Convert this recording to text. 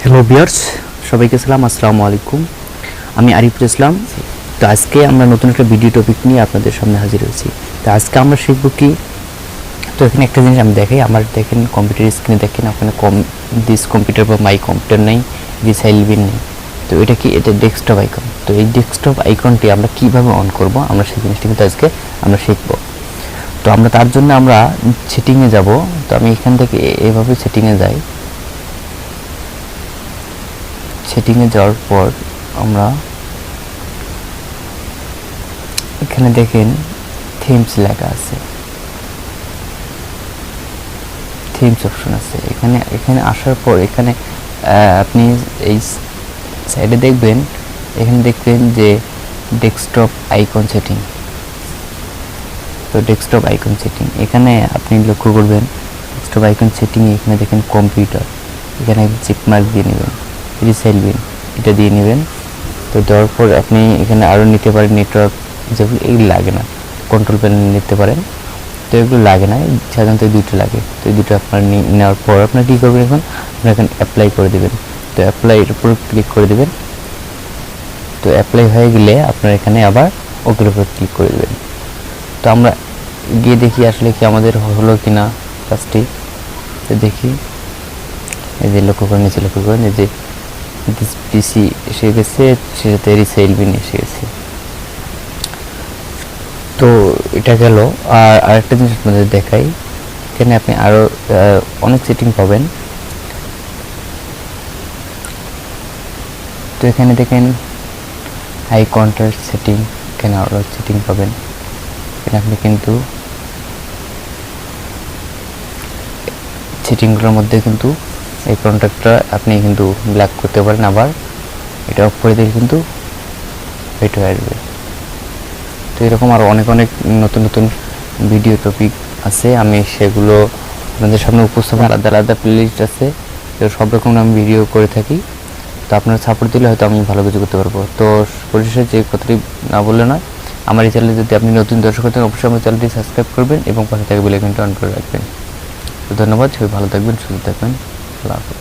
Hello viewers, সবাইকে সালাম, আসসালামু আলাইকুম। আমি আরিফুল ইসলাম। তো আজকে আমরা নতুন একটা ভিডিও টপিক নিয়ে আপনাদের সামনে হাজির হয়েছি। তো আজকে আমরা শিখব কি, তো এখানে একটা জিনিস আমি দেখাই। আমার দেখেন কম্পিউটার স্ক্রিনে দেখেন ওখানে দিস কম্পিউটার বা মাই কম্পিউটার নেই, রিসাইল বিন নেই। তো এটা কি, এটা ডেস্কটপ আইকন। তো এই ডেস্কটপ আইকনটি আমরা কিভাবে অন করব, আমরা সেই জিনিসটা কিন্তু আজকে আমরা শিখব। তো আমরা তার জন্য আমরা সেটিংয়ে যাব। তো আমি এখান থেকে এভাবে সেটিংয়ে যাই। সেটিংয়ে যাওয়ার পর আমরা এখানে দেখেন থিমস লেখা আছে, থিমস অপশন আছে। এখানে আসার পর এখানে আপনি এই সাইডে দেখবেন, এখানে দেখবেন যে ডেস্কটপ আইকন সেটিং। তো ডেস্কটপ আইকন সেটিং এখানে আপনি লক্ষ্য করবেন, ডেস্কটপ আইকন সেটিং এখানে দেখেন কম্পিউটার, এখানে চেক মার্ক দিয়ে নেবেন, রিসাইল বিন এটা দিয়ে নেবেন। তো দেওয়ার পর আপনি এখানে আরও নিতে পারেন, নেটওয়ার্ক যেগুলো এগুলো লাগে না, কন্ট্রোল প্যানেল নিতে পারেন। তো এগুলো লাগে না, সাধারণত দুটো লাগে। তো এই দুটো আপনার নেওয়ার পর আপনার কী করবেন, এখন আপনার এখানে অ্যাপ্লাই করে দেবেন। তো অ্যাপ্লাইয়ের উপর ক্লিক করে দেবেন। তো অ্যাপ্লাই হয়ে গেলে আপনার এখানে আবার ওকের উপর ক্লিক করে দেবেন। তো আমরা গিয়ে দেখি আসলে কি আমাদের হলো কি না কাজটি। তো দেখি, এই যে লক্ষ্য করেন, নিচে লক্ষ্য করেন যে পিসি এসে গেছে, সেটাতে রিসাইল বিন এসে গেছে। তো এটা গেল। আর আরেকটা জিনিস আপনাদের দেখাই, এখানে আপনি আরও অনেক সেটিং পাবেন। তো এখানে দেখেন হাই কন্ট্রাস্ট সেটিং, এখানে আরও সেটিং পাবেন। এখানে আপনি কিন্তু সেটিংগুলোর মধ্যে কিন্তু এই কন্ট্রাক্টটা আপনি কিন্তু ব্ল্যাক করতে পারেন, আবার এটা অফ করে দিলে কিন্তু হোয়াইট হয়ে আসবে। তো এরকম আরও অনেক নতুন নতুন ভিডিও টপিক আছে, আমি সেগুলো আপনাদের সামনে উপস্থাপন, আলাদা আলাদা প্লেলিস্ট আছে, তো সব রকম আমি ভিডিও করে থাকি। তো আপনারা সাপোর্ট দিলে হয়তো আমি ভালো কিছু করতে পারবো। তো পরিশেষে যে কথাটি না বললে নয়, আমার এই চ্যানেলে যদি আপনি নতুন দর্শক হতেন, অবশ্যই আমার চ্যানেলটি সাবস্ক্রাইব করবেন এবং পাশে থেকে বেল আইকনটি অন করে রাখবেন। তো ধন্যবাদ, সবাই ভালো থাকবেন, সুস্থ থাকবেন, আল্লাহ হাফেজ।